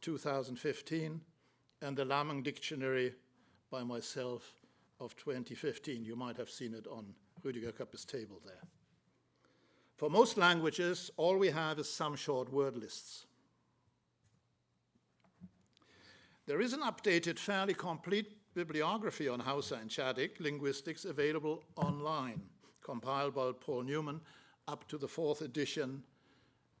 2015, and the Lamang Dictionary by myself of 2015. You might have seen it on Rüdiger Köppes table there. For most languages, all we have is some short word lists. There is an updated, fairly complete bibliography on Hausa and Chadic linguistics available online, compiled by Paul Newman up to the 4th edition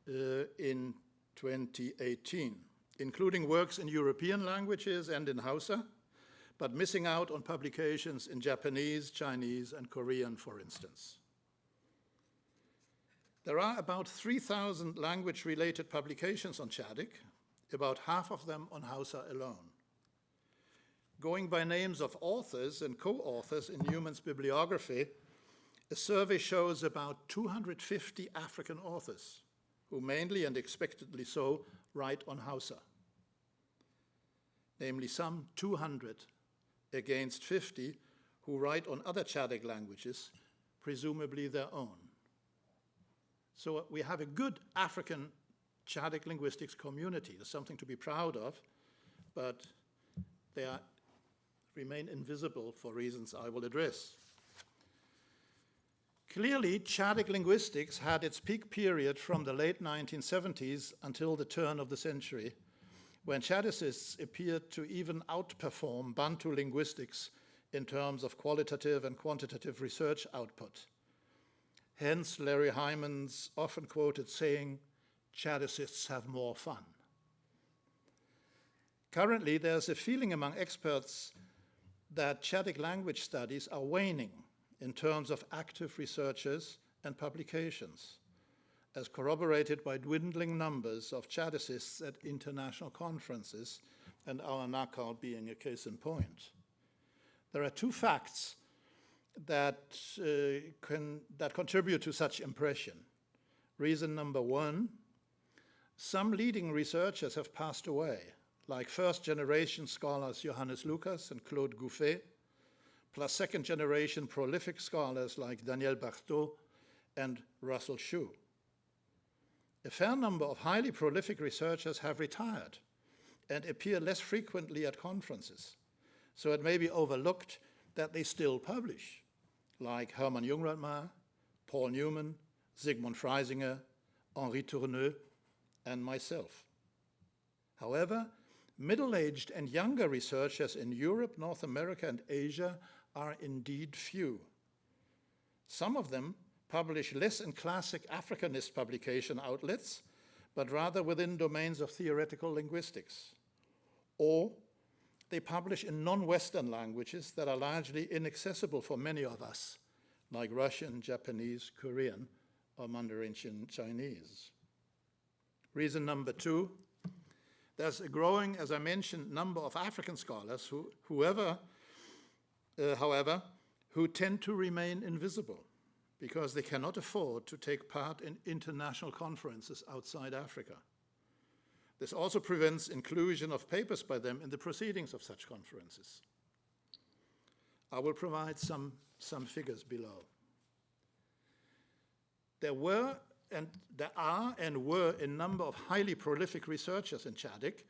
in 2018, including works in European languages and in Hausa, but missing out on publications in Japanese, Chinese, and Korean, for instance. There are about 3,000 language-related publications on Chadic, about half of them on Hausa alone. Going by names of authors and co-authors in Newman's bibliography, a survey shows about 250 African authors who mainly and expectedly so write on Hausa, namely some 200 against 50 who write on other Chadic languages, presumably their own. So we have a good African Chadic linguistics community. There's something to be proud of, but they remain invisible for reasons I will address. Clearly, Chadic linguistics had its peak period from the late 1970s until the turn of the century, when Chadicists appeared to even outperform Bantu linguistics in terms of qualitative and quantitative research output. Hence, Larry Hyman's often quoted saying, "Chadicists have more fun." Currently, there's a feeling among experts that Chadic language studies are waning in terms of active researchers and publications, as corroborated by dwindling numbers of Chadicists at international conferences, and our NACAL being a case in point. There are two facts that contribute to such impression. Reason number one, some leading researchers have passed away, like first-generation scholars Johannes Lucas and Claude Gouffet, plus second-generation prolific scholars like Daniel Barthot and Russell Shue. A fair number of highly prolific researchers have retired and appear less frequently at conferences, so it may be overlooked that they still publish, like Hermann Jungradmeier, Paul Newman, Sigmund Freisinger, Henri Tourneux, and myself. However, middle-aged and younger researchers in Europe, North America, and Asia are indeed few. Some of them publish less in classic Africanist publication outlets, but rather within domains of theoretical linguistics. Or they publish in non-Western languages that are largely inaccessible for many of us, like Russian, Japanese, Korean, or Mandarin Chinese. Reason number two, there's a growing, as I mentioned, number of African scholars however, who tend to remain invisible because they cannot afford to take part in international conferences outside Africa. This also prevents inclusion of papers by them in the proceedings of such conferences. I will provide some figures below. There are and were a number of highly prolific researchers in Chadic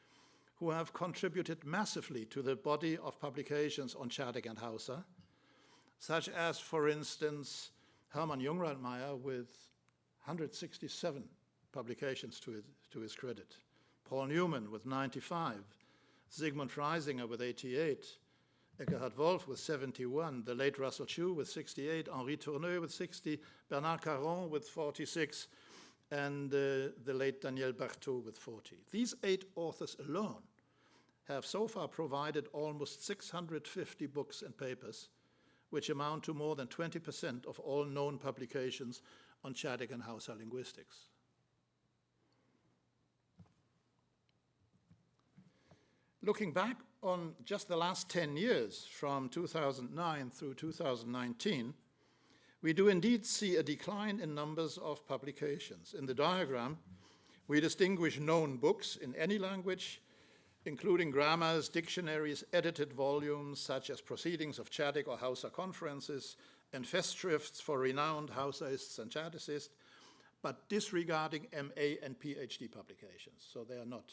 who have contributed massively to the body of publications on Chadic and Hausa, such as, for instance, Hermann Jungradmeier with 167 publications to his credit, Paul Newman with 95, Sigmund Freisinger with 88, Ekkehard Wolff with 71, the late Russell Shue with 68, Henri Tourneux with 60, Bernard Caron with 46, and the late Daniel Barthot with 40. These 8 authors alone have so far provided almost 650 books and papers, which amount to more than 20% of all known publications on Chadic and Hausa linguistics. Looking back on just the last 10 years, from 2009 through 2019, we do indeed see a decline in numbers of publications. In the diagram, we distinguish known books in any language, including grammars, dictionaries, edited volumes, such as Proceedings of Chadic or Hausa Conferences, and festschrifts for renowned Hausaists and Chadicists, but disregarding MA and PhD publications, so they are not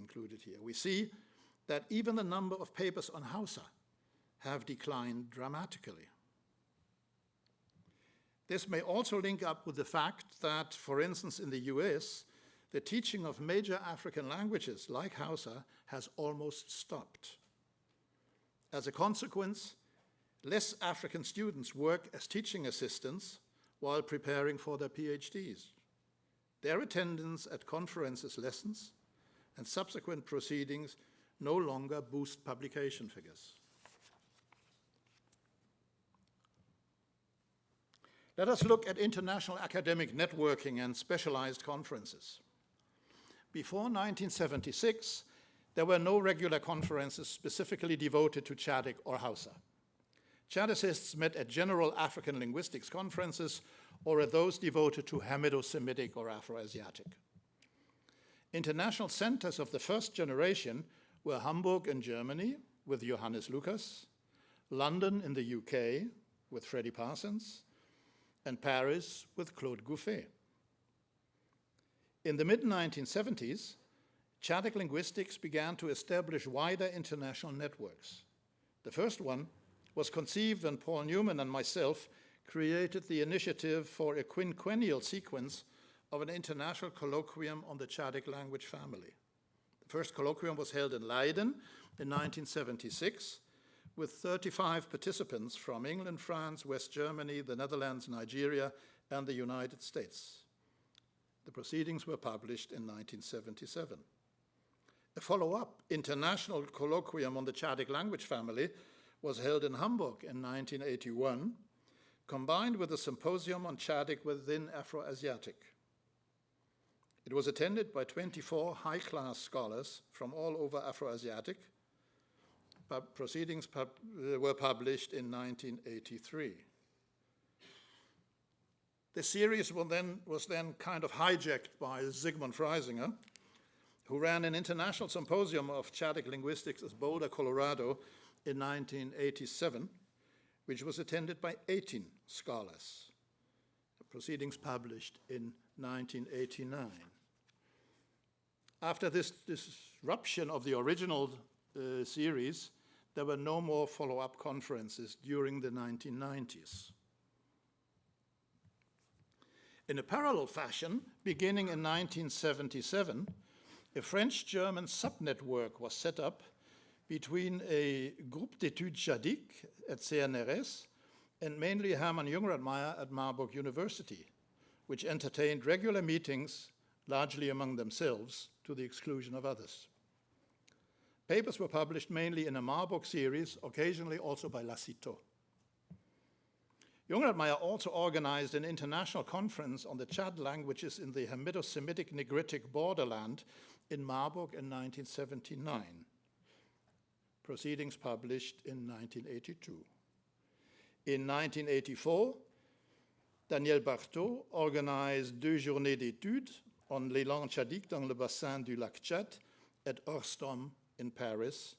included here, we see that even the number of papers on Hausa have declined dramatically. This may also link up with the fact that, for instance, in the US, the teaching of major African languages like Hausa has almost stopped. As a consequence, less African students work as teaching assistants while preparing for their PhDs. Their attendance at conferences lessens, and subsequent proceedings no longer boost publication figures. Let us look at international academic networking and specialized conferences. Before 1976, there were no regular conferences specifically devoted to Chadic or Hausa. Chadicists met at general African linguistics conferences or at those devoted to Hamido-Semitic or Afro-Asiatic. International centers of the first generation were Hamburg in Germany with Johannes Lucas, London in the UK with Freddie Parsons, and Paris with Claude Gouffet. In the mid-1970s, Chadic linguistics began to establish wider international networks. The first one was conceived when Paul Newman and myself created the initiative for a quinquennial sequence of an international colloquium on the Chadic language family. The first colloquium was held in Leiden in 1976 with 35 participants from England, France, West Germany, the Netherlands, Nigeria, and the United States. The proceedings were published in 1977. A follow-up international colloquium on the Chadic language family was held in Hamburg in 1981, combined with a symposium on Chadic within Afro-Asiatic. It was attended by 24 high-class scholars from all over Afro-Asiatic. Proceedings were published in 1983. The series was then kind of hijacked by Zygmunt Freisinger, who ran an international symposium of Chadic linguistics at Boulder, Colorado in 1987, which was attended by 18 scholars. The proceedings published in 1989. After this disruption of the original series, there were no more follow-up conferences during the 1990s. In a parallel fashion, beginning in 1977, a French-German subnetwork was set up between a Groupe d'études Chadic at CNRS and mainly Hermann Jungradmeyer at Marburg University, which entertained regular meetings, largely among themselves, to the exclusion of others. Papers were published mainly in a Marburg series, occasionally also by LACITO. Jungradmeyer also organized an international conference on the Chad languages in the Hamido-Semitic Nigritic borderland in Marburg in 1979. Proceedings published in 1982. In 1984, Daniel Barthaud organized 2 journées d'études on les langues chadiques dans le bassin du lac Tchad at Orstom in Paris,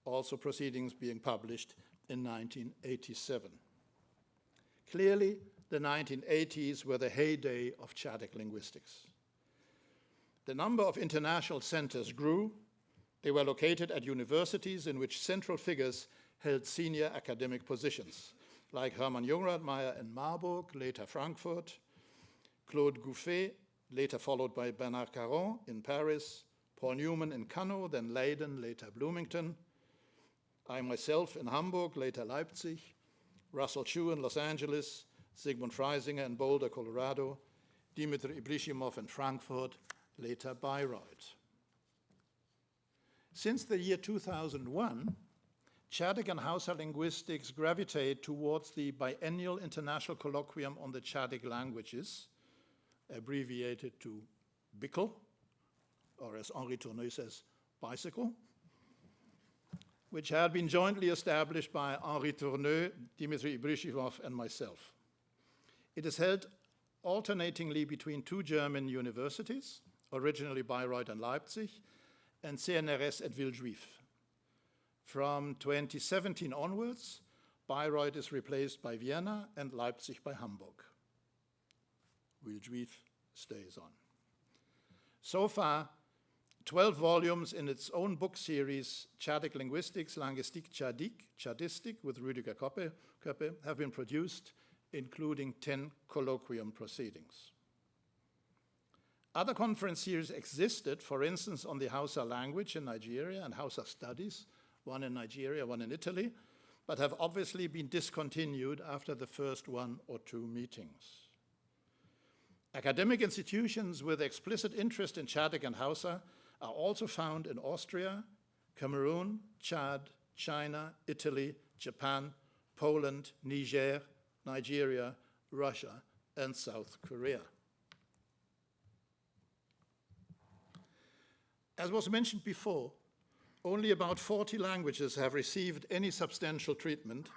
also proceedings being published in 1987. Clearly, the 1980s were the heyday of Chadic linguistics. The number of international centers grew. They were located at universities in which central figures held senior academic positions, like Hermann Jungradmeyer in Marburg, later Frankfurt, Claude Gouffet, later followed by Bernard Caron in Paris, Paul Newman in Kano, then Leiden, later Bloomington, I myself in Hamburg, later Leipzig, Russell Chu in Los Angeles, Zygmunt Freisinger in Boulder, Colorado, Dmitry Ibrishimov in Frankfurt, later Bayreuth. Since the year 2001, Chadic and Hausa linguistics gravitate towards the biennial international colloquium on the Chadic languages, abbreviated to BICL, or as Henri Tourneux says, bicycle, which had been jointly established by Henri Tourneux, Dmitry Ibrishimov, and myself. It is held alternatingly between 2 German universities, originally Bayreuth and Leipzig, and CNRS at Villejuif. From 2017 onwards, Bayreuth is replaced by Vienna and Leipzig by Hamburg. Villejuif stays on. So far, 12 volumes in its own book series, Chadic Linguistics, Linguistique Chadistic, with Rüdiger Koppe, have been produced, including 10 colloquium proceedings. Other conference series existed, for instance, on the Hausa language in Nigeria and Hausa studies, one in Nigeria, one in Italy, but have obviously been discontinued after the first 1 or 2 meetings. Academic institutions with explicit interest in Chadic and Hausa are also found in Austria, Cameroon, Chad, China, Italy, Japan, Poland, Niger, Nigeria, Russia, and South Korea. As was mentioned before, only about 40 languages have received any substantial treatment,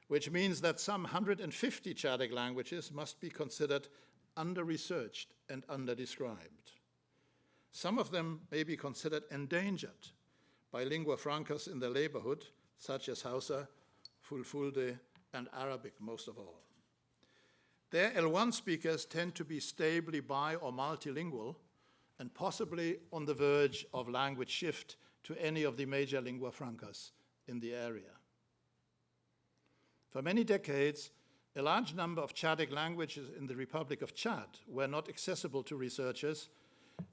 which means that some 150 Chadic languages must be considered under-researched and under-described. Some of them may be considered endangered by lingua francas in their neighborhood, such as Hausa, Fulfulde, and Arabic, most of all. Their L1 speakers tend to be stably bi- or multilingual and possibly on the verge of language shift to any of the major lingua francas in the area. For many decades, a large number of Chadic languages in the Republic of Chad were not accessible to researchers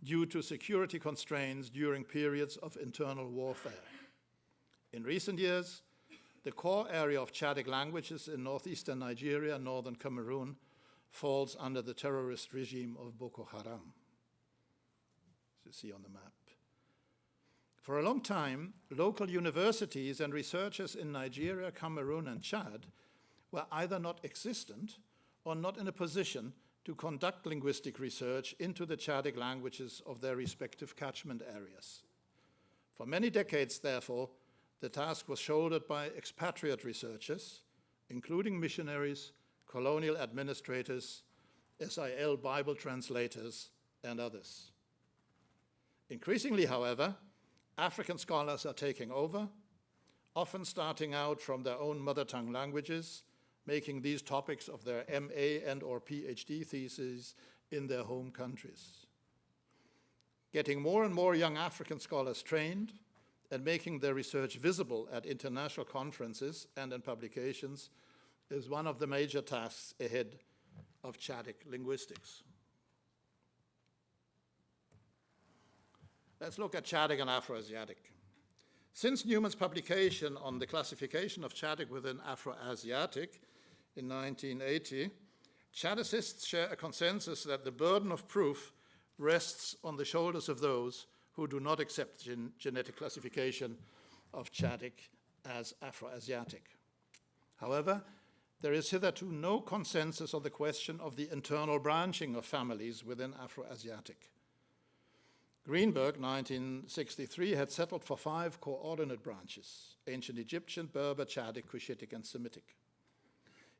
due to security constraints during periods of internal warfare. In recent years, the core area of Chadic languages in northeastern Nigeria and northern Cameroon falls under the terrorist regime of Boko Haram, as you see on the map. For a long time, local universities and researchers in Nigeria, Cameroon, and Chad were either not existent or not in a position to conduct linguistic research into the Chadic languages of their respective catchment areas. For many decades, therefore, the task was shouldered by expatriate researchers, including missionaries, colonial administrators, SIL Bible translators, and others. Increasingly, however, African scholars are taking over, often starting out from their own mother tongue languages, making these topics of their MA and or PhD theses in their home countries. Getting more and more young African scholars trained and making their research visible at international conferences and in publications is one of the major tasks ahead of Chadic linguistics. Let's look at Chadic and Afroasiatic. Since Newman's publication on the classification of Chadic within Afroasiatic in 1980, Chadicists share a consensus that the burden of proof rests on the shoulders of those who do not accept genetic classification of Chadic as Afroasiatic. However, there is hitherto no consensus on the question of the internal branching of families within Afroasiatic. Greenberg, 1963, had settled for 5 coordinate branches: Ancient Egyptian, Berber, Chadic, Cushitic, and Semitic.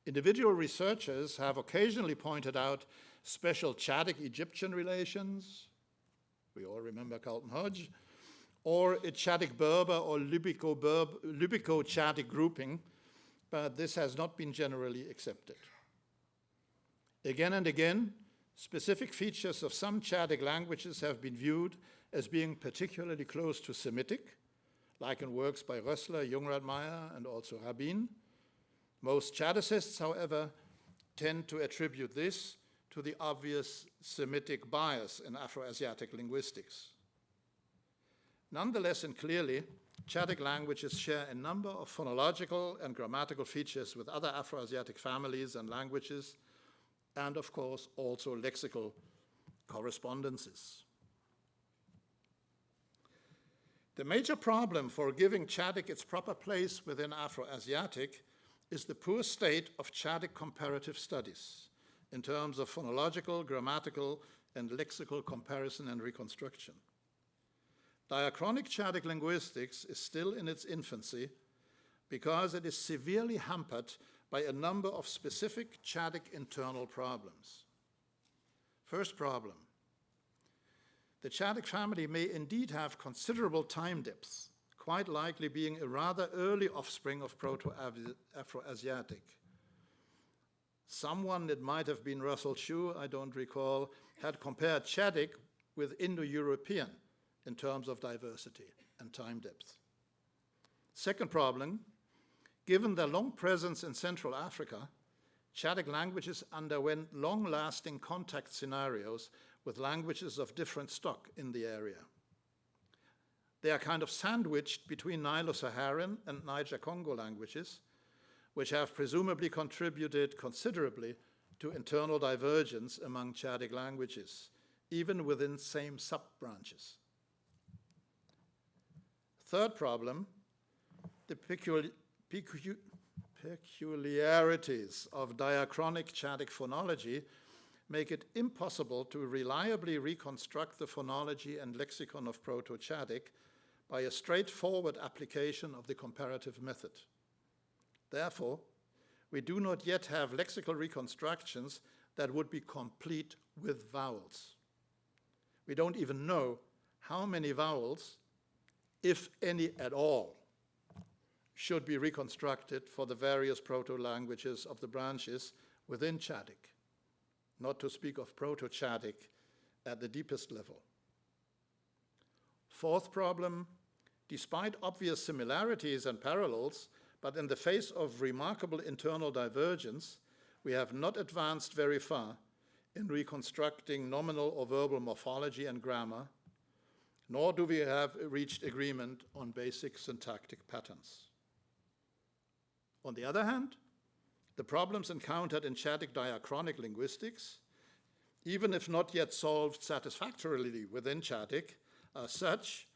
Individual researchers have occasionally pointed out special Chadic-Egyptian relations, we all remember Carlton Hodge, or a Chadic-Berber or Libyco-Chadic grouping, but this has not been generally accepted. Again and again, specific features of some Chadic languages have been viewed as being particularly close to Semitic, like in works by Rössler, Jungradmeier, and also Rabin. Most Chadicists, however, tend to attribute this to the obvious Semitic bias in Afroasiatic linguistics. Nonetheless and clearly, Chadic languages share a number of phonological and grammatical features with other Afroasiatic families and languages, and of course also lexical correspondences. The major problem for giving Chadic its proper place within Afroasiatic is the poor state of Chadic comparative studies in terms of phonological, grammatical, and lexical comparison and reconstruction. Diachronic Chadic linguistics is still in its infancy because it is severely hampered by a number of specific Chadic internal problems. First problem: the Chadic family may indeed have considerable time depth, quite likely being a rather early offspring of Proto-Afroasiatic. Someone, it might have been Russell Shue, I don't recall, had compared Chadic with Indo-European in terms of diversity and time depth. Second problem, given their long presence in Central Africa, Chadic languages underwent long-lasting contact scenarios with languages of different stock in the area. They are kind of sandwiched between Nilo-Saharan and Niger-Congo languages, which have presumably contributed considerably to internal divergence among Chadic languages, even within same sub-branches. Third problem, the peculiarities of diachronic Chadic phonology make it impossible to reliably reconstruct the phonology and lexicon of Proto-Chadic by a straightforward application of the comparative method. Therefore, we do not yet have lexical reconstructions that would be complete with vowels. We don't even know how many vowels, if any at all, should be reconstructed for the various proto-languages of the branches within Chadic, not to speak of Proto-Chadic at the deepest level. Fourth problem, despite obvious similarities and parallels, but in the face of remarkable internal divergence, we have not advanced very far in reconstructing nominal or verbal morphology and grammar, nor do we have reached agreement on basic syntactic patterns. On the other hand, the problems encountered in Chadic diachronic linguistics, even if not yet solved satisfactorily within Chadic, are such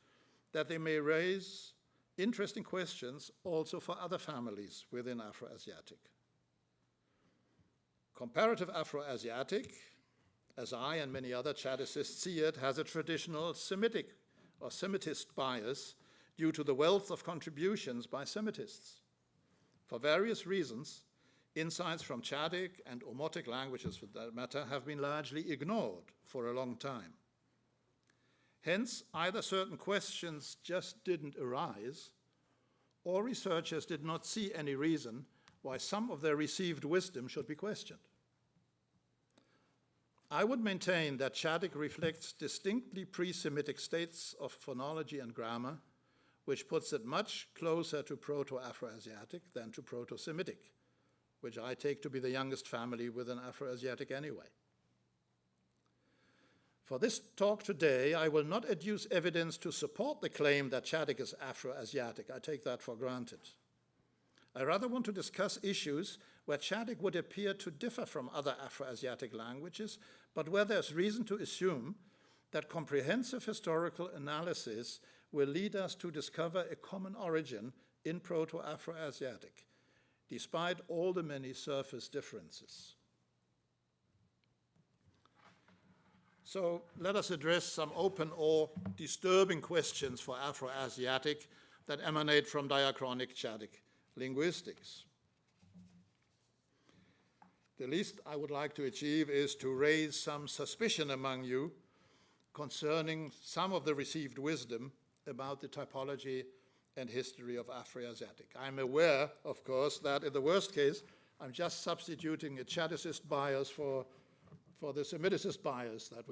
that they may raise interesting questions also for other families within Afroasiatic. Comparative Afroasiatic, as I and many other Chadicists see it, has a traditional Semitic or Semitist bias due to the wealth of contributions by Semitists. For various reasons, insights from Chadic and Omotic languages, for that matter, have been largely ignored for a long time. Hence, either certain questions just didn't arise, or researchers did not see any reason why some of their received wisdom should be questioned. I would maintain that Chadic reflects distinctly pre-Semitic states of phonology and grammar, which puts it much closer to Proto-Afroasiatic than to Proto-Semitic, which I take to be the youngest family within Afroasiatic anyway. For this talk today, I will not adduce evidence to support the claim that Chadic is Afroasiatic. I take that for granted. I rather want to discuss issues where Chadic would appear to differ from other Afroasiatic languages, but where there's reason to assume that comprehensive historical analysis will lead us to discover a common origin in Proto-Afroasiatic, despite all the many surface differences. So let us address some open or disturbing questions for Afroasiatic that emanate from diachronic Chadic linguistics. The least I would like to achieve is to raise some suspicion among you concerning some of the received wisdom about the typology and history of Afroasiatic. I'm aware, of course, that in the worst case, I'm just substituting a Chadicist bias for the Semiticist bias that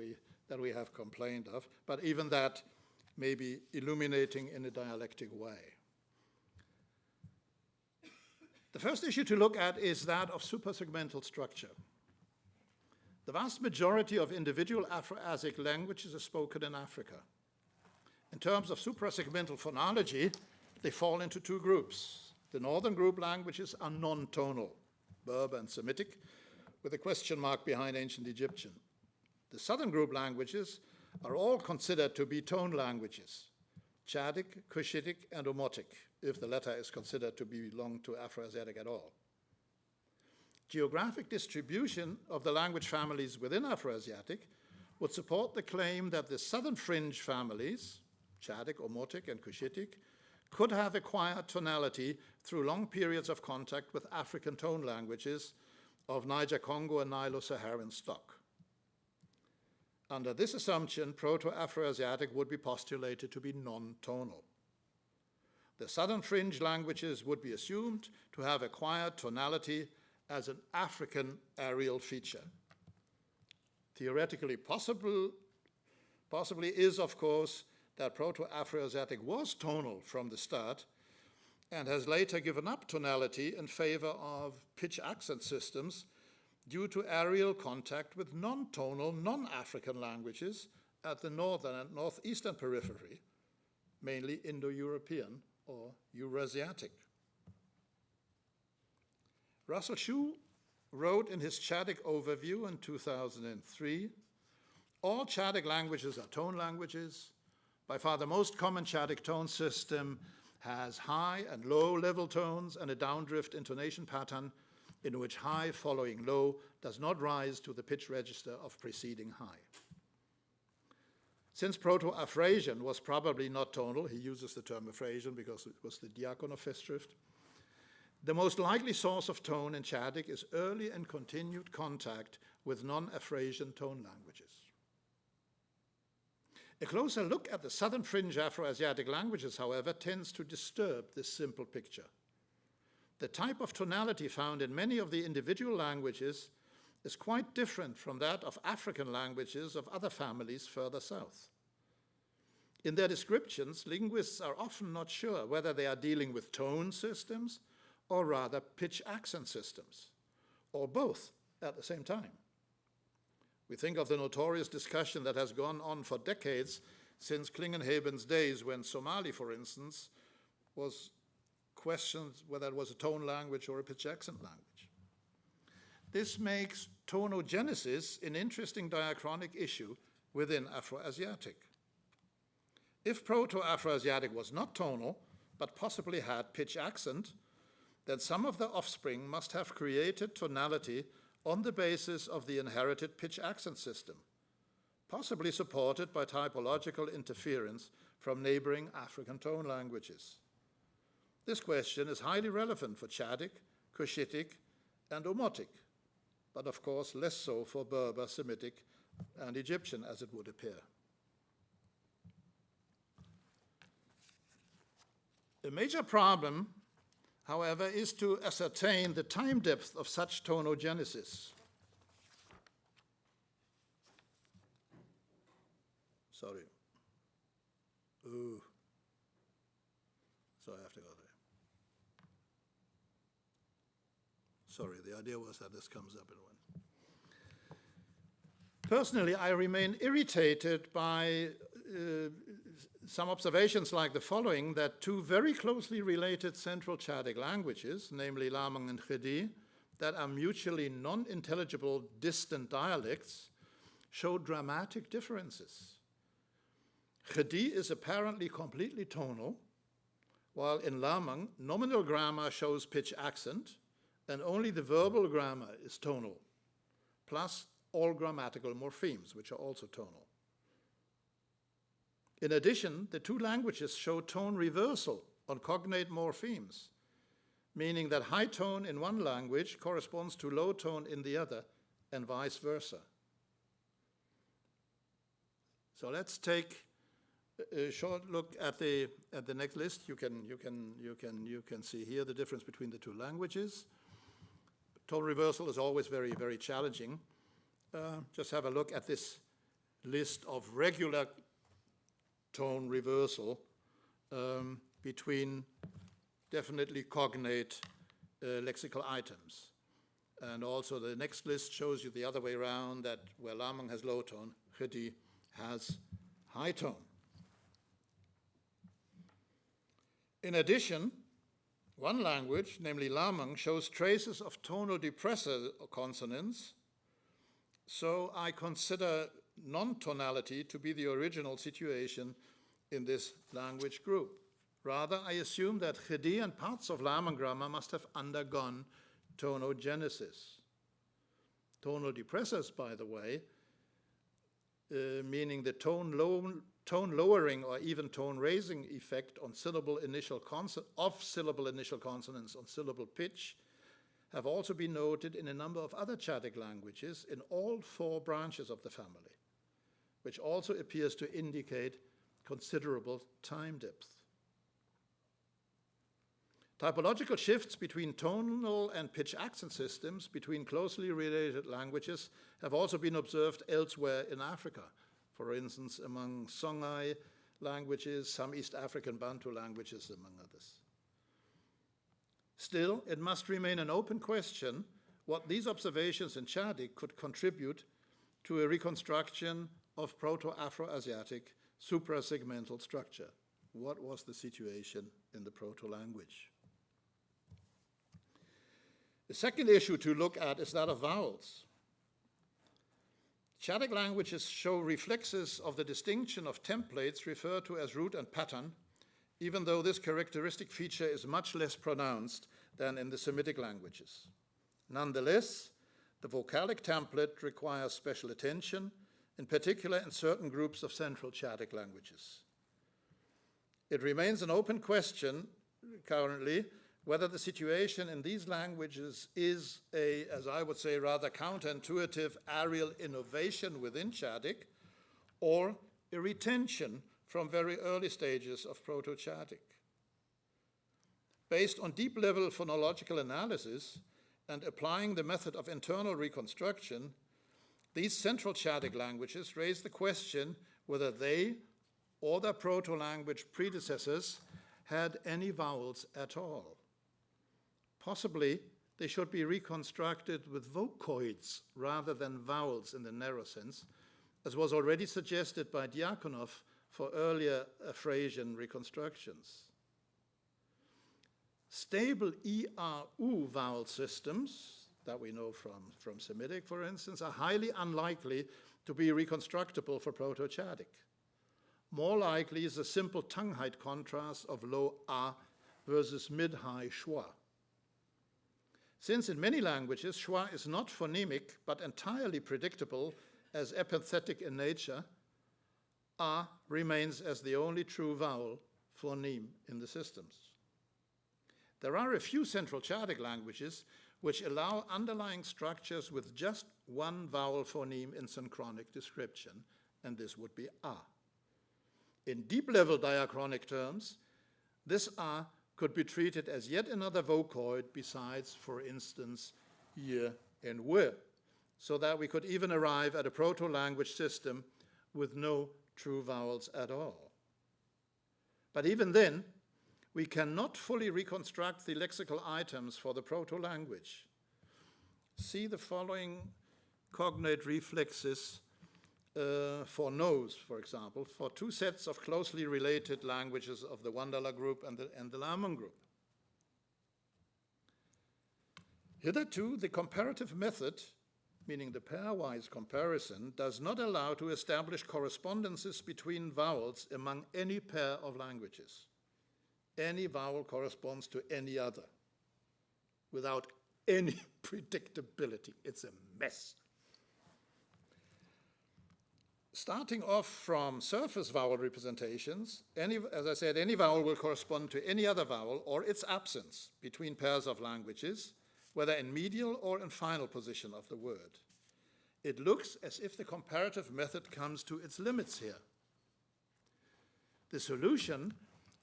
we have complained of, but even that may be illuminating in a dialectic way. The first issue to look at is that of suprasegmental structure. The vast majority of individual Afroasiatic languages are spoken in Africa. In terms of suprasegmental phonology, they fall into two groups. The northern group languages are non-tonal, Berber and Semitic, with a question mark behind ancient Egyptian. The southern group languages are all considered to be tone languages, Chadic, Cushitic, and Omotic, if the latter is considered to belong to Afroasiatic at all. Geographic distribution of the language families within Afroasiatic would support the claim that the southern fringe families, Chadic, Omotic, and Cushitic, could have acquired tonality through long periods of contact with African tone languages of Niger-Congo and Nilo-Saharan stock. Under this assumption, Proto-Afroasiatic would be postulated to be non-tonal. The southern fringe languages would be assumed to have acquired tonality as an African areal feature. Theoretically possibly is, of course, that Proto-Afroasiatic was tonal from the start and has later given up tonality in favor of pitch accent systems due to areal contact with non-tonal, non-African languages at the northern and northeastern periphery, mainly Indo-European or Eurasiatic. Russell Shue wrote in his Chadic overview in 2003, all Chadic languages are tone languages. By far the most common Chadic tone system has high and low level tones and a downdrift intonation pattern in which high following low does not rise to the pitch register of preceding high. Since Proto-Afrasian was probably not tonal, he uses the term Afrasian because it was the diachon of Festschrift, the most likely source of tone in Chadic is early and continued contact with non-Afrasian tone languages. A closer look at the southern fringe Afroasiatic languages, however, tends to disturb this simple picture. The type of tonality found in many of the individual languages is quite different from that of African languages of other families further south. In their descriptions, linguists are often not sure whether they are dealing with tone systems or rather pitch accent systems, or both at the same time. We think of the notorious discussion that has gone on for decades since Klingenhaben's days when Somali, for instance, was questioned whether it was a tone language or a pitch accent language. This makes tonogenesis an interesting diachronic issue within Afroasiatic. If Proto-Afroasiatic was not tonal, but possibly had pitch accent, then some of the offspring must have created tonality on the basis of the inherited pitch accent system, possibly supported by typological interference from neighboring African tone languages. This question is highly relevant for Chadic, Cushitic, and Omotic, but of course less so for Berber, Semitic, and Egyptian, as it would appear. A major problem, however, is to ascertain the time depth of such tonogenesis. Sorry. Ooh. So I have to go there. Sorry, the idea was that this comes up in one. Personally, I remain irritated by some observations like the following, that two very closely related Central Chadic languages, namely Lamang and Chadi, that are mutually non-intelligible distant dialects, show dramatic differences. Chadi is apparently completely tonal, while in Lamang, nominal grammar shows pitch accent, and only the verbal grammar is tonal, plus all grammatical morphemes, which are also tonal. In addition, the two languages show tone reversal on cognate morphemes, meaning that high tone in one language corresponds to low tone in the other, and vice versa. So let's take a short look at the next list. You can see here the difference between the two languages. Tone reversal is always very, very challenging. Just have a look at this list of regular tone reversal between definitely cognate lexical items. And also the next list shows you the other way around, that where Lamang has low tone, Chadi has high tone. In addition, one language, namely Lamang, shows traces of tonal depressor consonants, so I consider non-tonality to be the original situation in this language group. Rather, I assume that Chadi and parts of Lamang grammar must have undergone tonogenesis. Tonal depressors, by the way, meaning the tone lowering or even tone raising effect on syllable initial consonants on syllable pitch, have also been noted in a number of other Chadic languages in all four branches of the family, which also appears to indicate considerable time depth. Typological shifts between tonal and pitch accent systems between closely related languages have also been observed elsewhere in Africa, for instance among Songhai, languages, some East African Bantu languages, among others. Still, it must remain an open question what these observations in Chadic could contribute to a reconstruction of Proto-Afro-Asiatic suprasegmental structure. What was the situation in the proto-language? The second issue to look at is that of vowels. Chadic languages show reflexes of the distinction of templates referred to as root and pattern, even though this characteristic feature is much less pronounced than in the Semitic languages. Nonetheless, the vocalic template requires special attention, in particular in certain groups of Central Chadic languages. It remains an open question currently whether the situation in these languages is a, as I would say, rather counterintuitive aerial innovation within Chadic or a retention from very early stages of Proto-Chadic. Based on deep-level phonological analysis and applying the method of internal reconstruction, these Central Chadic languages raise the question whether they or their proto-language predecessors had any vowels at all. Possibly, they should be reconstructed with vocoids rather than vowels in the narrow sense, as was already suggested by Diakonov for earlier Afroasian reconstructions. Stable ERU vowel systems that we know from Semitic, for instance, are highly unlikely to be reconstructible for Proto-Chadic. More likely is a simple tongue height contrast of low A versus mid-high schwa. Since in many languages, schwa is not phonemic but entirely predictable as epenthetic in nature, A remains as the only true vowel phoneme in the systems. There are a few Central Chadic languages which allow underlying structures with just one vowel phoneme in synchronic description, and this would be A. In deep-level diachronic terms, this A could be treated as yet another vocoid besides, for instance, year and were, so that we could even arrive at a proto-language system with no true vowels at all. But even then, we cannot fully reconstruct the lexical items for the proto-language. See the following cognate reflexes for nose, for example, for two sets of closely related languages of the Wandala group and the Laman group. Hitherto, the comparative method, meaning the pairwise comparison, does not allow to establish correspondences between vowels among any pair of languages. Any vowel corresponds to any other without any predictability. It's a mess. Starting off from surface vowel representations, as I said, any vowel will correspond to any other vowel or its absence between pairs of languages, whether in medial or in final position of the word. It looks as if the comparative method comes to its limits here. The solution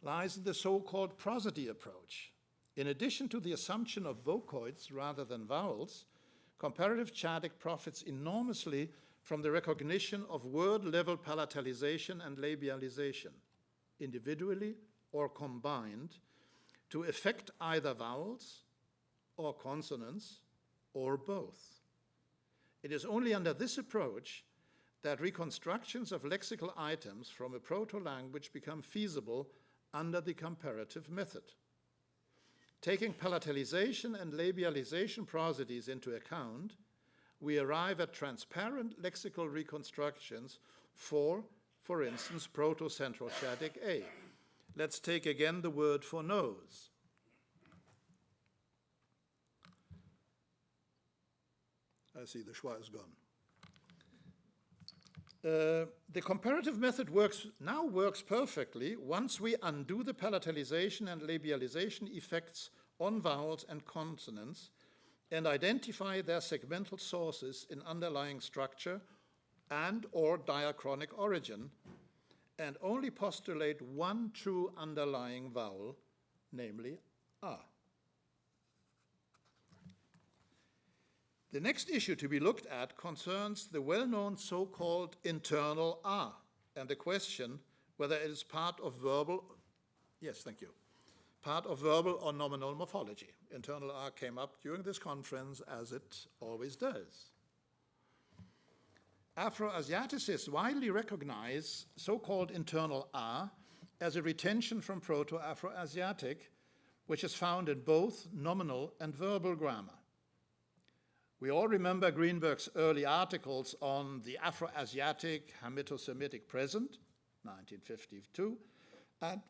lies in the so-called prosody approach. In addition to the assumption of vocoids rather than vowels, comparative Chadic profits enormously from the recognition of word-level palatalization and labialization, individually or combined, to affect either vowels or consonants or both. It is only under this approach that reconstructions of lexical items from a proto-language become feasible under the comparative method. Taking palatalization and labialization prosodies into account, we arrive at transparent lexical reconstructions for instance, Proto-Central Chadic A. Let's take again the word for nose. I see the schwa is gone. The comparative method now works perfectly once we undo the palatalization and labialization effects on vowels and consonants and identify their segmental sources in underlying structure and or diachronic origin, and only postulate one true underlying vowel, namely A. The next issue to be looked at concerns the well-known so-called internal A and the question whether it is part of verbal, yes, thank you, part of verbal or nominal morphology. Internal R came up during this conference, as it always does. Afro-Asiaticists widely recognize so-called internal R as a retention from Proto-Afro-Asiatic, which is found in both nominal and verbal grammar. We all remember Greenberg's early articles on the Afro-Asiatic Hamito-Semitic present, 1952, and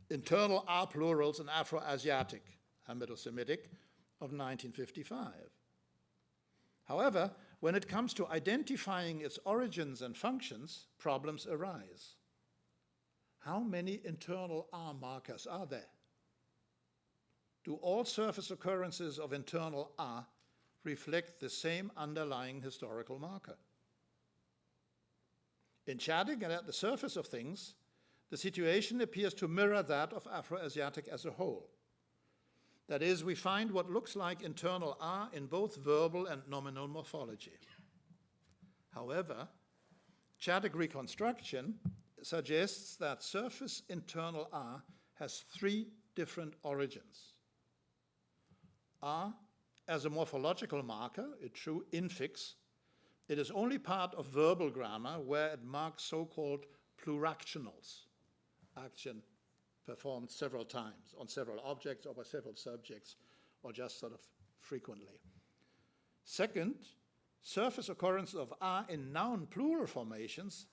internal R plurals in Afro-Asiatic Hamito-Semitic of 1955. However, when it comes to identifying its origins and functions, problems arise. How many internal R markers are there? Do all surface occurrences of internal R reflect the same underlying historical marker? In Chadic and at the surface of things, the situation appears to mirror that of Afro-Asiatic as a whole. That is, we find what looks like internal R in both verbal and nominal morphology. However, Chadic reconstruction suggests that surface internal R has three different origins. R as a morphological marker, a true infix, it is only part of verbal grammar where it marks so-called pluractionals, action performed several times on several objects or by several subjects, or just sort of frequently. Second, surface occurrences of R in noun plural formations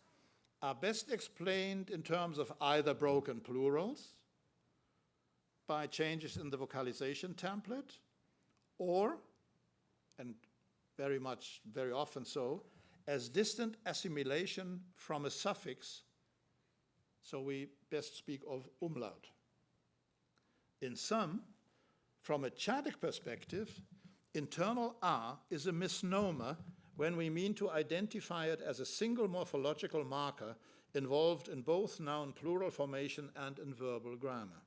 are best explained in terms of either broken plurals, by changes in the vocalization template, or, and very often so, as distant assimilation from a suffix, so we best speak of umlaut. In sum, from a Chadic perspective, internal R is a misnomer when we mean to identify it as a single morphological marker involved in both noun plural formation and in verbal grammar,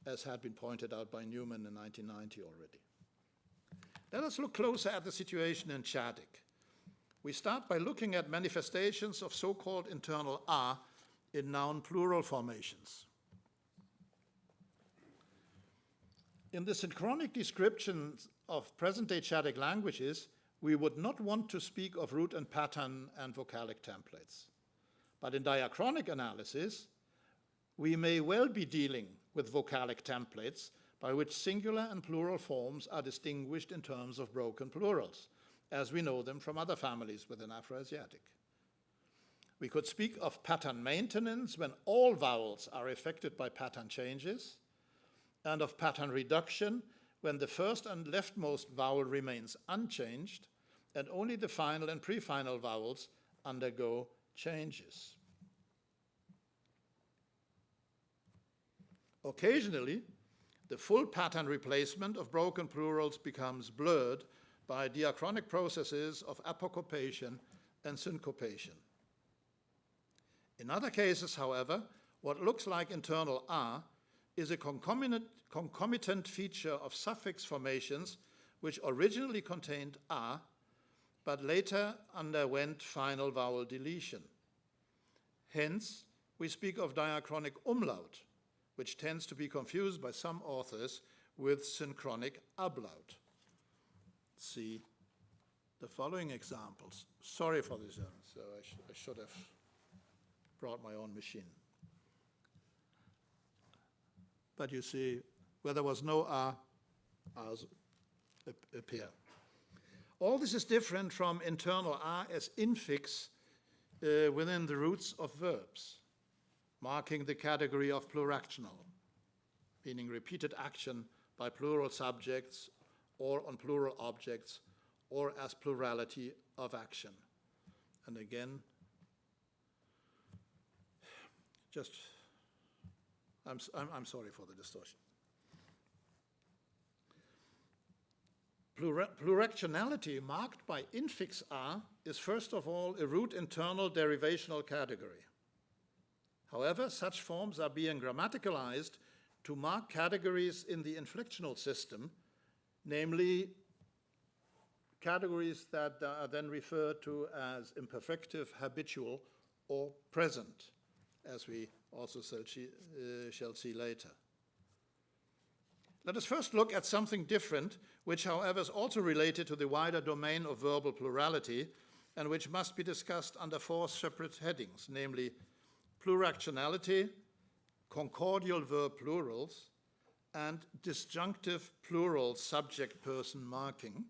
as had been pointed out by Newman in 1990 already. Let us look closer at the situation in Chadic. We start by looking at manifestations of so-called internal R in noun plural formations. In the synchronic descriptions of present-day Chadic languages, we would not want to speak of root and pattern and vocalic templates. But in diachronic analysis, we may well be dealing with vocalic templates by which singular and plural forms are distinguished in terms of broken plurals, as we know them from other families within Afroasiatic. We could speak of pattern maintenance when all vowels are affected by pattern changes, and of pattern reduction when the first and leftmost vowel remains unchanged and only the final and pre-final vowels undergo changes. Occasionally, the full pattern replacement of broken plurals becomes blurred by diachronic processes of apocopation and syncopation. In other cases, however, what looks like internal R is a concomitant feature of suffix formations which originally contained R, but later underwent final vowel deletion. Hence, we speak of diachronic umlaut, which tends to be confused by some authors with synchronic ablaut. See the following examples. Sorry for this, so I should have brought my own machine. But you see, where there was no R, R's appear. All this is different from internal R as infix within the roots of verbs, marking the category of pluractional, meaning repeated action by plural subjects or on plural objects or as plurality of action. And again, I'm sorry for the distortion. Pluractionality marked by infix R is first of all a root internal derivational category. However, such forms are being grammaticalized to mark categories in the inflectional system, namely categories that are then referred to as imperfective, habitual, or present, as we also shall see later. Let us first look at something different, which, however, is also related to the wider domain of verbal plurality and which must be discussed under 4 separate headings, namely pluractionality, concordial verb plurals, and disjunctive plural subject-person marking,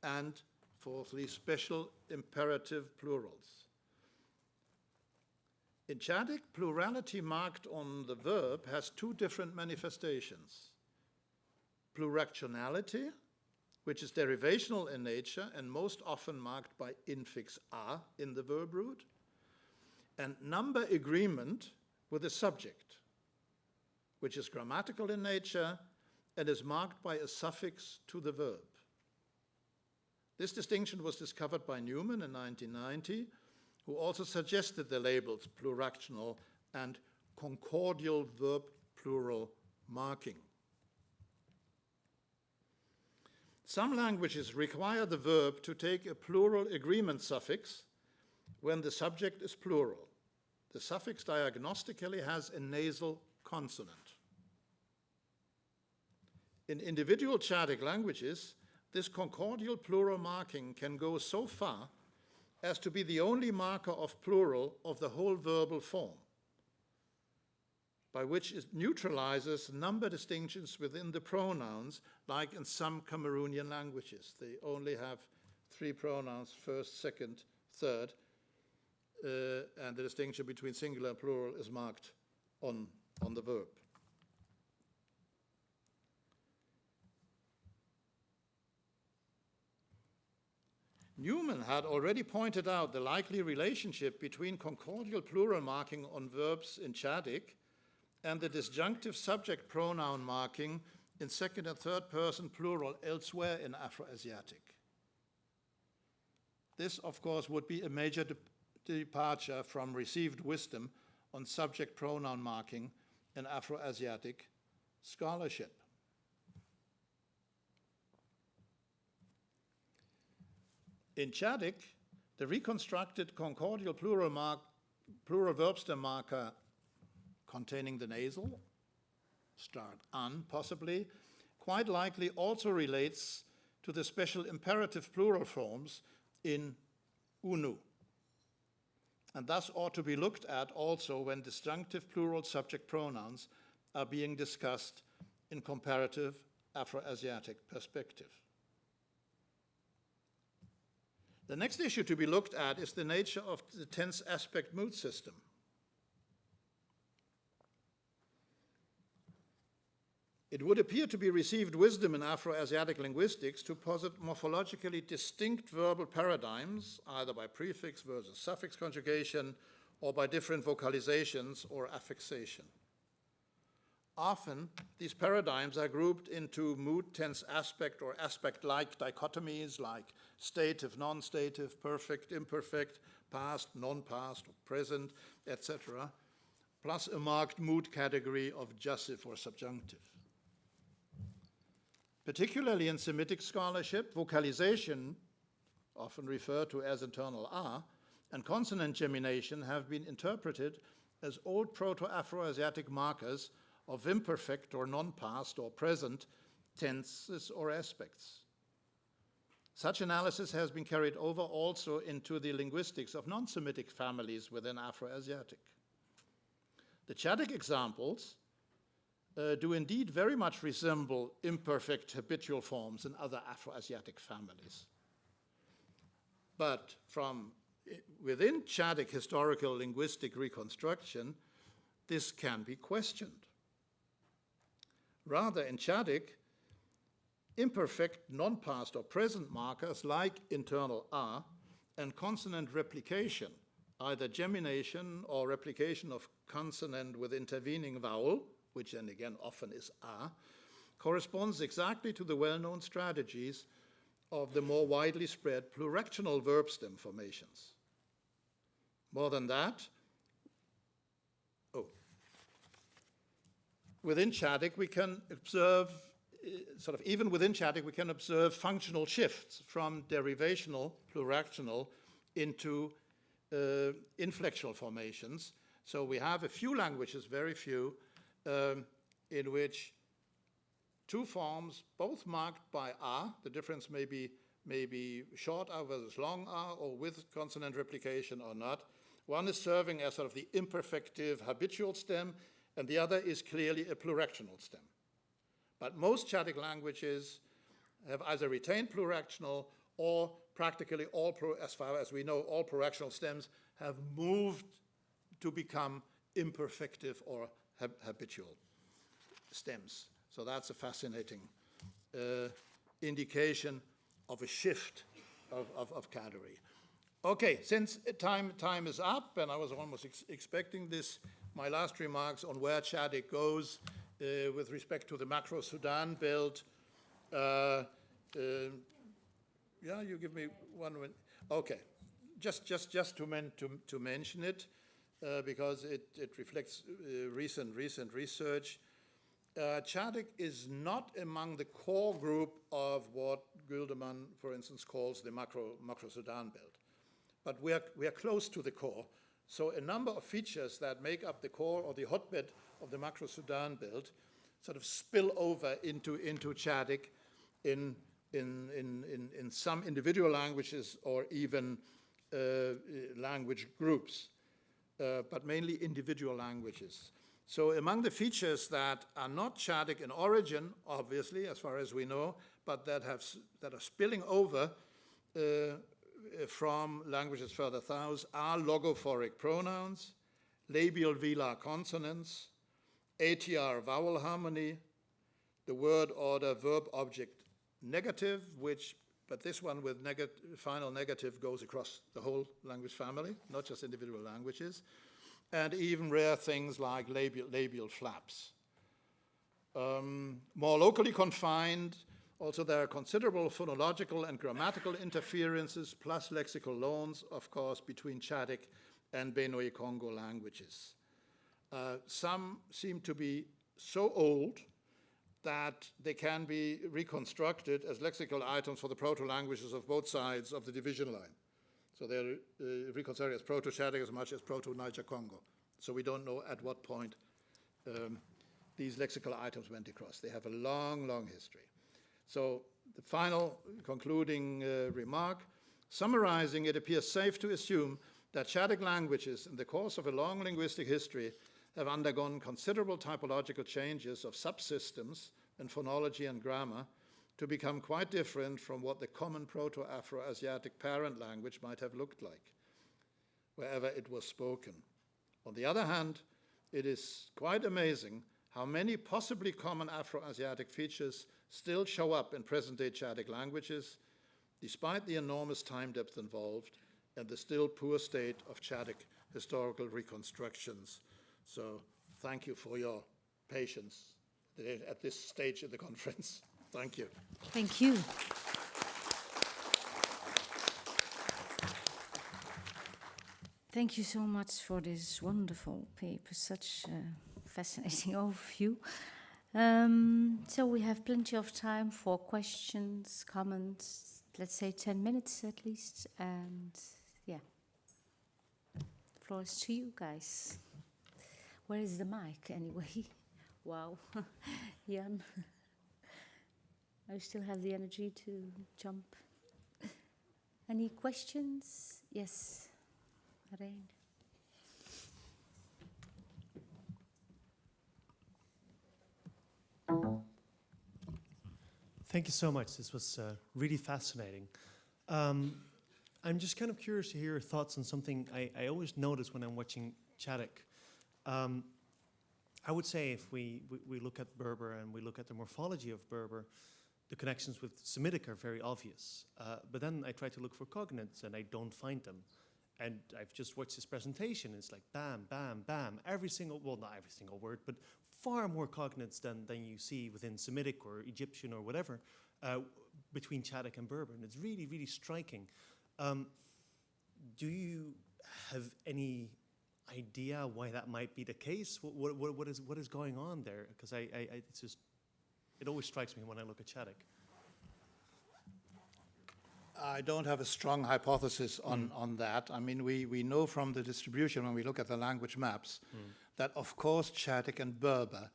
and, fourthly, special imperative plurals. In Chadic, plurality marked on the verb has 2 different manifestations. Pluractionality, which is derivational in nature and most often marked by infix a in the verb root, and number agreement with the subject, which is grammatical in nature and is marked by a suffix to the verb. This distinction was discovered by Newman in 1990, who also suggested the labels pluractional and concordial verb plural marking. Some languages require the verb to take a plural agreement suffix when the subject is plural. The suffix diagnostically has a nasal consonant. In individual Chadic languages, this concordial plural marking can go so far as to be the only marker of plural of the whole verbal form, by which it neutralizes number distinctions within the pronouns, like in some Cameroonian languages. They only have 3 pronouns, first, second, third, and the distinction between singular and plural is marked on the verb. Newman had already pointed out the likely relationship between concordial plural marking on verbs in Chadic and the disjunctive subject pronoun marking in second and third person plural elsewhere in Afroasiatic. This, of course, would be a major departure from received wisdom on subject pronoun marking in Afroasiatic scholarship. In Chadic, the reconstructed concordial plural verb stem marker containing the nasal, start an possibly, quite likely also relates to the special imperative plural forms in unu, and thus ought to be looked at also when disjunctive plural subject pronouns are being discussed in comparative Afroasiatic perspective. The next issue to be looked at is the nature of the tense aspect mood system. It would appear to be received wisdom in Afroasiatic linguistics to posit morphologically distinct verbal paradigms, either by prefix versus suffix conjugation or by different vocalizations or affixation. Often, these paradigms are grouped into mood tense aspect or aspect-like dichotomies like stative, non-stative, perfect, imperfect, past, non-past, present, etc., plus a marked mood category of jussive or subjunctive. Particularly in Semitic scholarship, vocalization, often referred to as internal a, and consonant gemination have been interpreted as old Proto-Afroasiatic markers of imperfect or non-past or present tenses or aspects. Such analysis has been carried over also into the linguistics of non-Semitic families within Afroasiatic. The Chadic examples do indeed very much resemble imperfect habitual forms in other Afroasiatic families. But from within Chadic historical linguistic reconstruction, this can be questioned. Rather, in Chadic, imperfect non-past or present markers like internal a and consonant replication, either gemination or replication of consonant with intervening vowel, which then again often is a, corresponds exactly to the well-known strategies of the more widely spread pluractional verb stem formations. More than that, within Chadic we can observe, even within Chadic we can observe functional shifts from derivational, pluractional into inflectional formations, So we have a few languages, very few, in which two forms, both marked by R, the difference may be short R versus long R, or with consonant replication or not. One is serving as sort of the imperfective habitual stem, and the other is clearly a pluractional stem. But most Chadic languages have either retained pluractional or practically all, as far as we know, all pluractional stems have moved to become imperfective or habitual stems. So that's a fascinating indication of a shift of category. Okay, since time is up, and I was almost expecting this, my last remarks on where Chadic goes with respect to the macro Sudan belt. Yeah, you give me 1 minute. Okay, just to mention it, because it reflects recent research. Chadic is not among the core group of what Güldemann, for instance, calls the macro Sudan belt. But we are close to the core. So a number of features that make up the core or the hotbed of the macro Sudan belt sort of spill over into Chadic in some individual languages or even language groups, but mainly individual languages. So among the features that are not Chadic in origin, obviously, as far as we know, but that are spilling over from languages further south are logophoric pronouns, labial velar consonants, ATR vowel harmony, the word order verb object negative, but this one with final negative goes across the whole language family, not just individual languages, and even rare things like labial flaps. More locally confined, also there are considerable phonological and grammatical interferences, plus lexical loans, of course, between Chadic and Benue-Congo languages. Some seem to be so old that they can be reconstructed as lexical items for the proto-languages of both sides of the division line. So they're reconstructed as Proto-Chadic as much as Proto-Niger-Congo. So we don't know at what point these lexical items went across. They have a long, long history. So the final concluding remark, summarizing, it appears safe to assume that Chadic languages in the course of a long linguistic history have undergone considerable typological changes of subsystems in phonology and grammar to become quite different from what the common Proto-Afro-Asiatic parent language might have looked like, wherever it was spoken. On the other hand, it is quite amazing how many possibly common Afro-Asiatic features still show up in present-day Chadic languages, despite the enormous time depth involved and the still poor state of Chadic historical reconstructions. So thank you for your patience at this stage of the conference. Thank you. Thank you. Thank you so much for this wonderful paper, such a fascinating overview. So we have plenty of time for questions, comments, let's say 10 minutes at least, and yeah. The floor is to you guys. Where is the mic anyway? Wow, Jan. I still have the energy to jump. Any questions? Yes, Rein. Thank you so much. This was really fascinating. I'm just kind of curious to hear your thoughts on something I always notice when I'm watching Chadic. I would say if we look at Berber and we look at the morphology of Berber, the connections with Semitic are very obvious. But then I try to look for cognates and I don't find them. And I've just watched this presentation. It's like bam, bam, bam. Every single, well, not every single word, but far more cognates than you see within Semitic or Egyptian or whatever between Chadic and Berber. And it's really, really striking. Do you have any idea why that might be the case? What is going on there? Because it always strikes me when I look at Chadic. I don't have a strong hypothesis on that. I mean, we know from the distribution when we look at the language maps that, of course, Chadic and Berber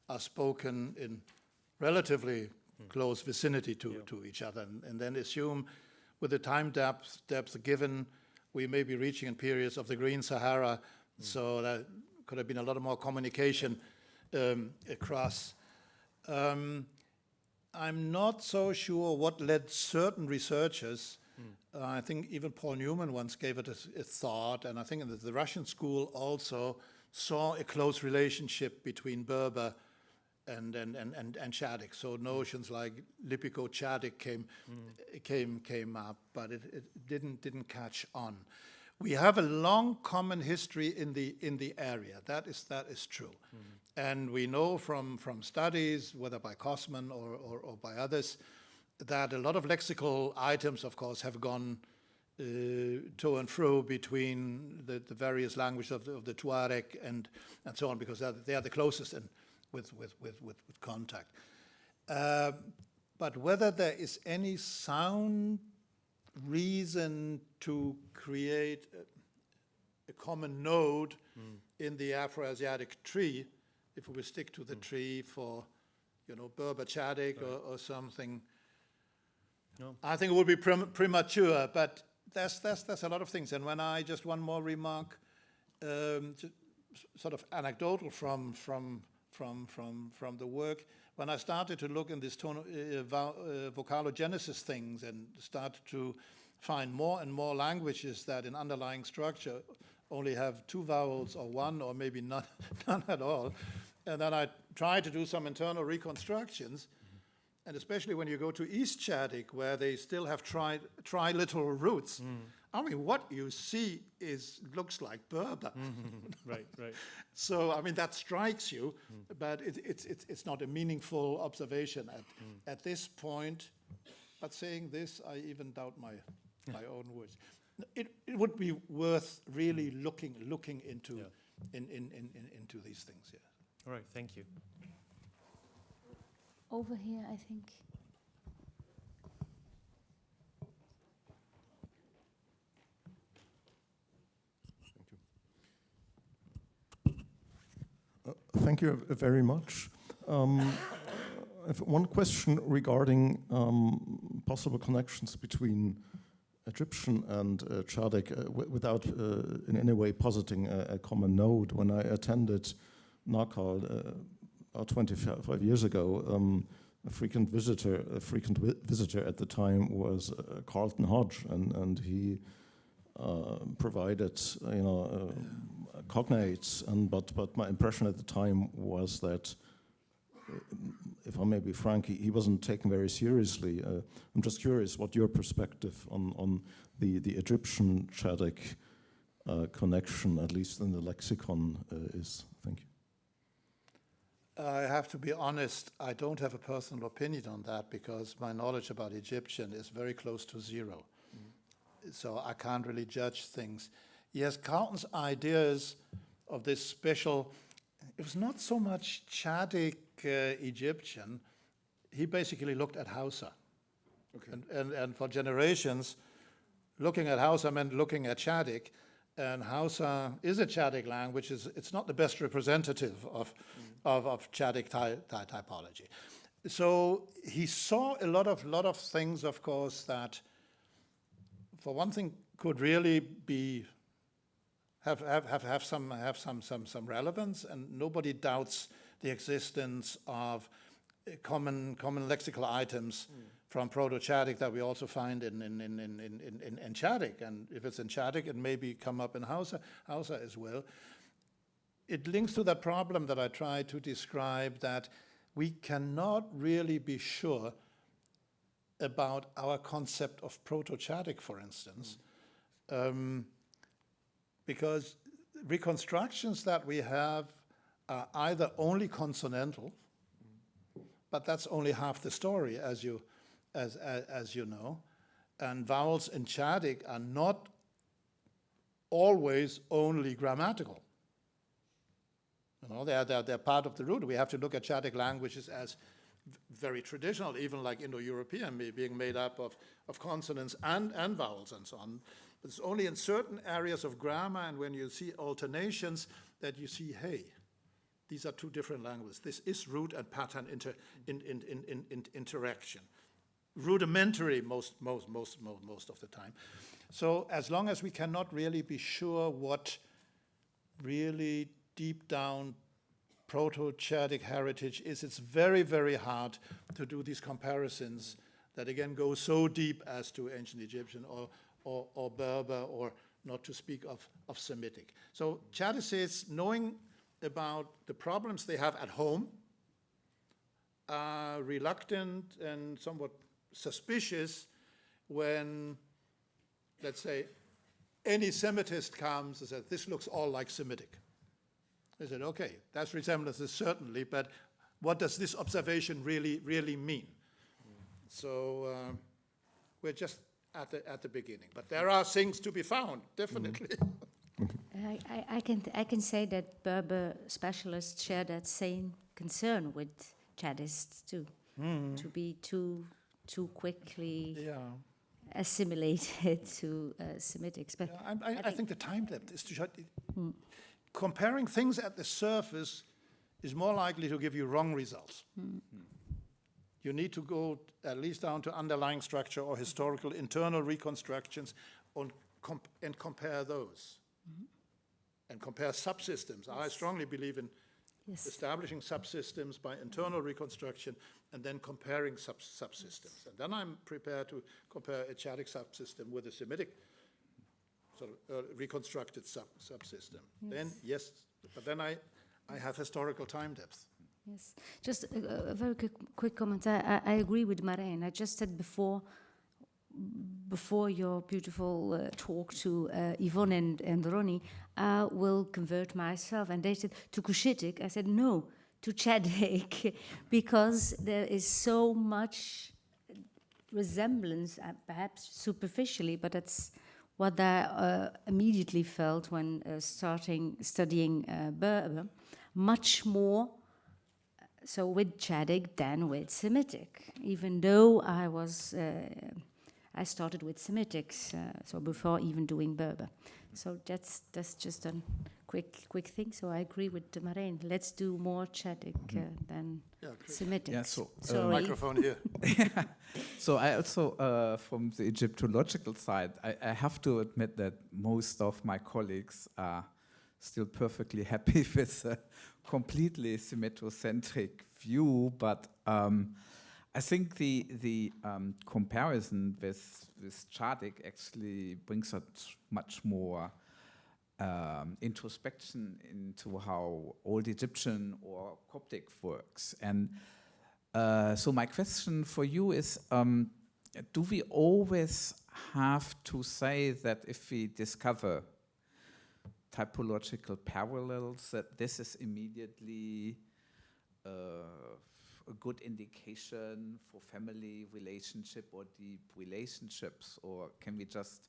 are spoken in relatively close vicinity to each other, and then assume with the time depth given, we may be reaching in periods of the Green Sahara, so that could have been a lot of more communication across. I'm not so sure what led certain researchers, I think even Paul Newman once gave it a thought, and I think the Russian school also saw a close relationship between Berber and Chadic. So notions like Lipico-Chadic came up, but it didn't catch on. We have a long common history in the area. That is true. And we know from studies, whether by Kosman or by others, that a lot of lexical items, of course, have gone to and fro between the various languages of the Tuareg and so on, because they are the closest with contact. But whether there is any sound reason to create a common node in the Afroasiatic tree, if we stick to the tree for, Berber Chadic or something, no. I think it would be premature. But that's a lot of things. And when one more remark, sort of anecdotal from the work, when I started to look in this vocalogenesis things and started to find more and more languages that in underlying structure only have 2 vowels or 1 or maybe none at all, and then I tried to do some internal reconstructions, and especially when you go to East Chadic, where they still have triliteral roots, I mean, what you see looks like Berber. Right. So, I mean, that strikes you, but it's not a meaningful observation at this point. But saying this, I even doubt my own words. It would be worth really looking into into these things. Yeah. All right. Thank you. Over here, I think. Thank you very much. I have one question regarding possible connections between Egyptian and Chadic without in any way positing a common node. When I attended NACAL about 25 years ago, a frequent visitor at the time was Carlton Hodge, and he provided cognates, but my impression at the time was that, if I may be frank, he wasn't taken very seriously. I'm just curious what your perspective on the Egyptian Chadic connection, at least in the lexicon, is. Thank you. I have to be honest, I don't have a personal opinion on that because my knowledge about Egyptian is very close to zero. So I can't really judge things. Yes, Carlton's ideas of this special, it was not so much Chadic Egyptian. He basically looked at Hausa. Okay. And for generations, looking at Hausa meant looking at Chadic. And Hausa is a Chadic language. It's not the best representative of Chadic typology. So he saw a lot of things, of course, that, for one thing, could really be have some relevance, and nobody doubts the existence of common lexical items from Proto-Chadic that we also find in Chadic, and if it's in Chadic, it may come up in Hausa as well. It links to that problem that I tried to describe, that we cannot really be sure about our concept of Proto-Chadic, for instance, because reconstructions that we have are either only consonantal, but that's only half the story, as you know, and vowels in Chadic are not always only grammatical. They're part of the root. We have to look at Chadic languages very traditional, even like Indo-European, being made up of consonants and vowels and so on. But it's only in certain areas of grammar and when you see alternations that you see, hey, these are two different languages. This is root and pattern interaction. Rudimentary most of the time. So as long as we cannot really be sure what really deep down Proto-Chadic heritage is, it's very, very hard to do these comparisons that again go so deep as to ancient Egyptian or Berber, or not to speak of Semitic. So Chadicists, knowing about the problems they have at home, are reluctant and somewhat suspicious when, let's say, any Semitist comes and says, this looks all like Semitic. They said, okay, that's resemblances certainly, but what does this observation really mean? So we're just at the beginning, but there are things to be found, definitely. I can say that Berber specialists share that same concern with Chadists too, to be too quickly assimilated to Semitics. But I think the time depth is to comparing things at the surface is more likely to give you wrong results. You need to go at least down to underlying structure or historical internal reconstructions and compare those. And compare subsystems. I strongly believe in establishing subsystems by internal reconstruction and then comparing subsystems. And then I'm prepared to compare a Chadic subsystem with a Semitic sort of reconstructed subsystem. Then, yes, but then I have historical time depth. Yes, just a very quick comment. I agree with Marijn. I just said before your beautiful talk to Yvonne and Ronnie, I will convert myself. And they said, to Cushitic. I said, no, to Chadic, because there is so much resemblance, perhaps superficially, but that's what I immediately felt when studying Berber, much more so with Chadic than with Semitic, even though I started with Semitics, so before even doing Berber. So that's just a quick thing. So I agree with Marijn. Let's do more Chadic than Semitics. Yeah, so Sorry. Microphone here. So I also, from the Egyptological side, I have to admit that most of my colleagues are still perfectly happy with a completely Semitocentric view, but I think the comparison with Chadic actually brings us much more introspection into how Old Egyptian or Coptic works. And so my question for you is, do we always have to say that if we discover typological parallels, that this is immediately a good indication for family relationship or deep relationships, or can we just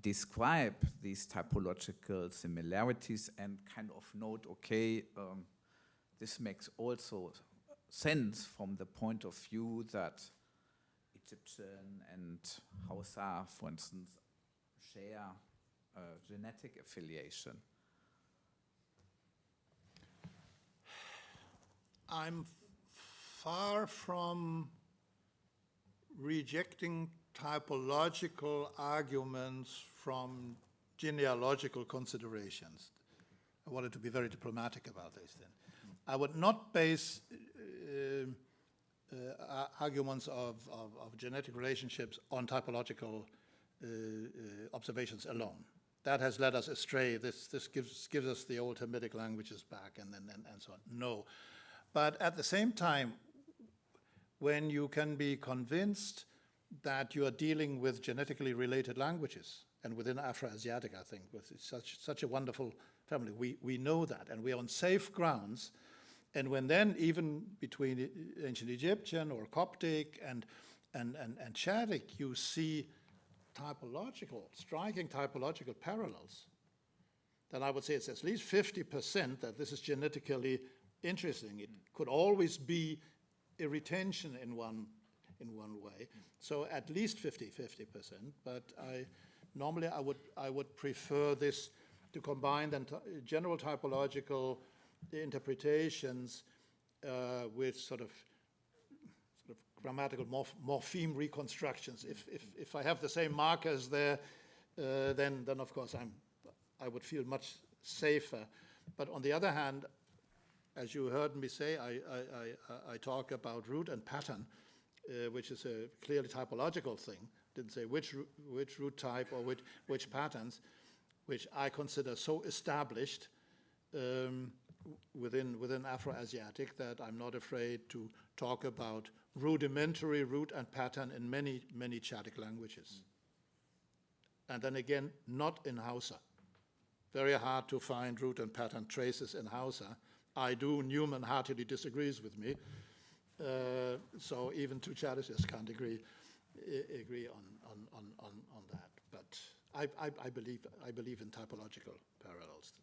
describe these typological similarities and kind of note, okay, this makes also sense from the point of view that Egyptian and Hausa, for instance, share genetic affiliation? I'm far from rejecting typological arguments from genealogical considerations. I wanted to be very diplomatic about this then. I would not base arguments of genetic relationships on typological observations alone. That has led us astray. This gives us the old Hamitic languages back and so on. No. But at the same time, when you can be convinced that you are dealing with genetically related languages, and within Afroasiatic, I think, with such a wonderful family, we know that, and we are on safe grounds. And when then, even between ancient Egyptian or Coptic and Chadic, you see striking typological parallels, then I would say it's at least 50% that this is genetically interesting. It could always be a retention in one way. So at least 50%. But normally I would prefer this to combine then general typological interpretations with sort of grammatical morpheme reconstructions. If I have the same markers there, then of course I would feel much safer. But on the other hand, as you heard me say, I talk about root and pattern, which is a clearly typological thing. Didn't say which root type or which patterns, which I consider so established within Afroasiatic that I'm not afraid to talk about rudimentary root and pattern in many Chadic languages. And then again, not in Hausa. Very hard to find root and pattern traces in Hausa. I do. Newman heartily disagrees with me. So even two Chadicists can't agree on that. But I believe in typological parallels.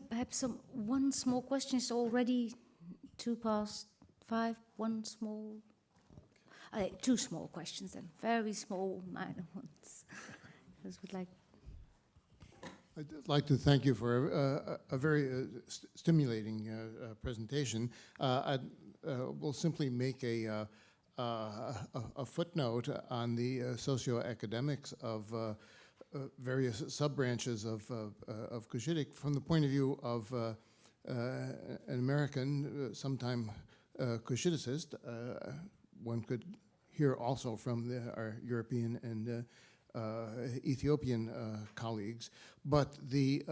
Perhaps one small question is already 5:02. One small, two small questions then, very small, minor ones. Would like. I'd like to thank you for a very stimulating presentation. I will simply make a footnote on the socioacademics of various sub-branches of Cushitic from the point of view of an American, sometime Cushiticist. One could hear also from our European and Ethiopian colleagues, but the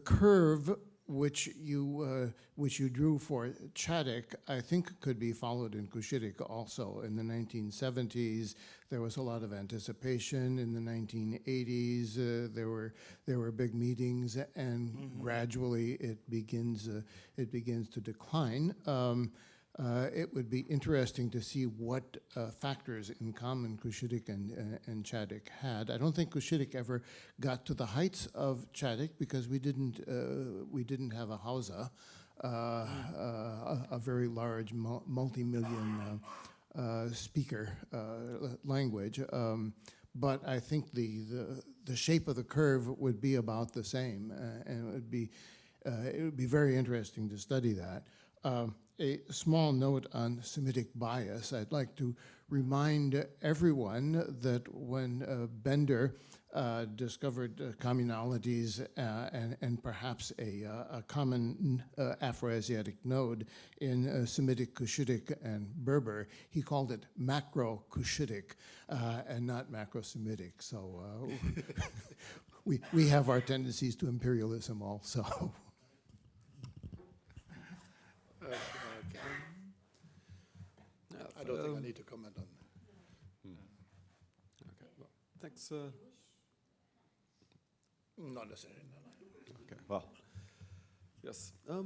curve which you drew for Chadic, I think, could be followed in Cushitic also. In the 1970s, there was a lot of anticipation. In the 1980s, there were big meetings, and gradually it begins to decline. It would be interesting to see what factors in common Cushitic and Chadic had. I don't think Cushitic ever got to the heights of Chadic because we didn't have a Hausa, a very large multi-million speaker language. But I think the shape of the curve would be about the same, and it would be very interesting to study that. A small note on Semitic bias. I'd like to remind everyone that when Bender discovered communalities and perhaps a common Afroasiatic node in Semitic, Cushitic, and Berber, he called it macro-Cushitic and not macro-Semitic. So we have our tendencies to imperialism also. Okay. I don't think I need to comment on that. Okay, well, thanks. Not necessarily. No. Okay, well, yes. I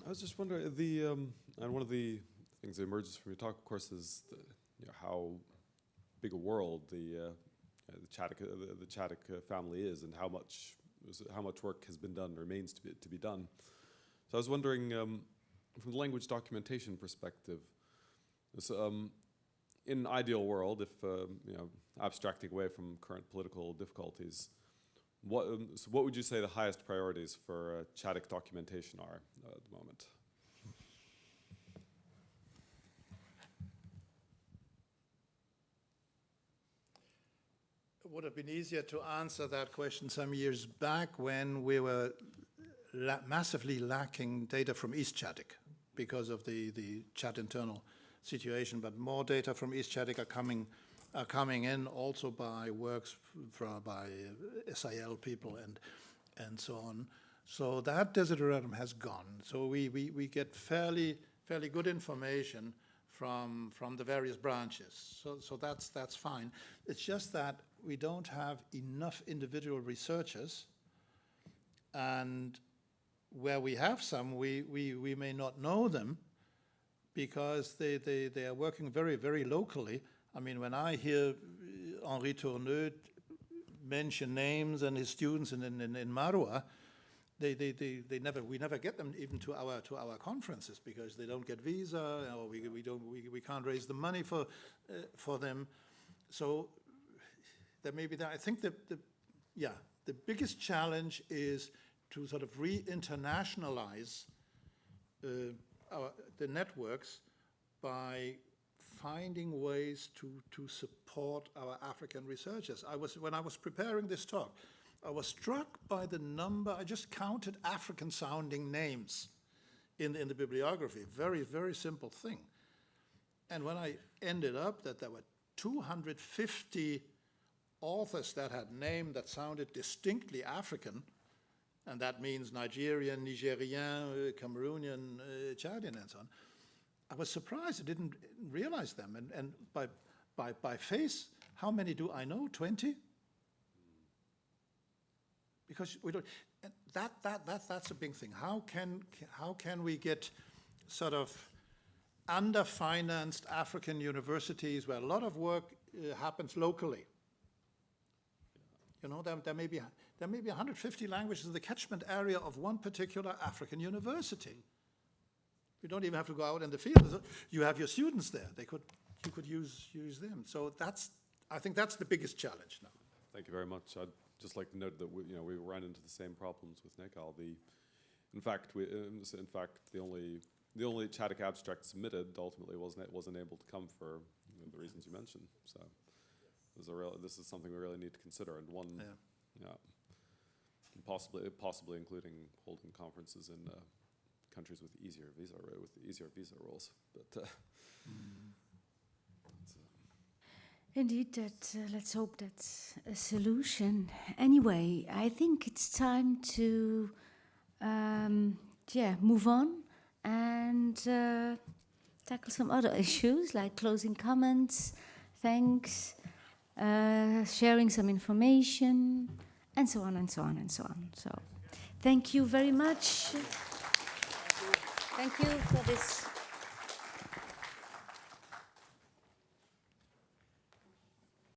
was just wondering, and one of the things that emerges from your talk, of course, is how big a world the Chadic family is, and how much work has been done, remains to be done. So I was wondering, from the language documentation perspective, so, in an ideal world, if abstracting away from current political difficulties, what would you say the highest priorities for Chadic documentation are at the moment? It would have been easier to answer that question some years back when we were massively lacking data from East Chadic because of the Chad internal situation, but more data from East Chadic are coming in also by works by SIL people and so on. So that desideratum has gone. So we get fairly good information from the various branches. So that's fine. It's just that we don't have enough individual researchers, and where we have some, we may not know them because they are working very, very locally. I mean, when I hear Henri Tourneux mention names and his students in Marua, we never get them even to our conferences because they don't get visa, or we can't raise the money for them. So there may be that. I think the biggest challenge is to sort of re-internationalize the networks by finding ways to support our African researchers. When I was preparing this talk, I was struck by the number. I just counted African-sounding names in the bibliography. Very, very simple thing. And when I ended up that there were 250 authors that had names that sounded distinctly African, and that means Nigerian, Nigerian, Cameroonian, Chadian, and so on, I was surprised. I didn't realize them. And by face, how many do I know? 20? Because we don't. And that's a big thing. How can we get sort of underfinanced African universities where a lot of work happens locally? You know, there may be 150 languages in the catchment area of one particular African university. You don't even have to go out in the field. You have your students there. You could use them. So I think that's the biggest challenge now. Thank you very much. I'd just like to note that we ran into the same problems with NACAL. In fact, the only Chadic abstract submitted ultimately wasn't able to come for the reasons you mentioned. So this is something we really need to consider, and possibly including holding conferences in countries with easier visa rules. But indeed, let's hope that's a solution. Anyway, I think it's time to move on and tackle some other issues like closing comments, thanks, sharing some information, and so on and so on and so on. So, thank you very much. Thank you for this.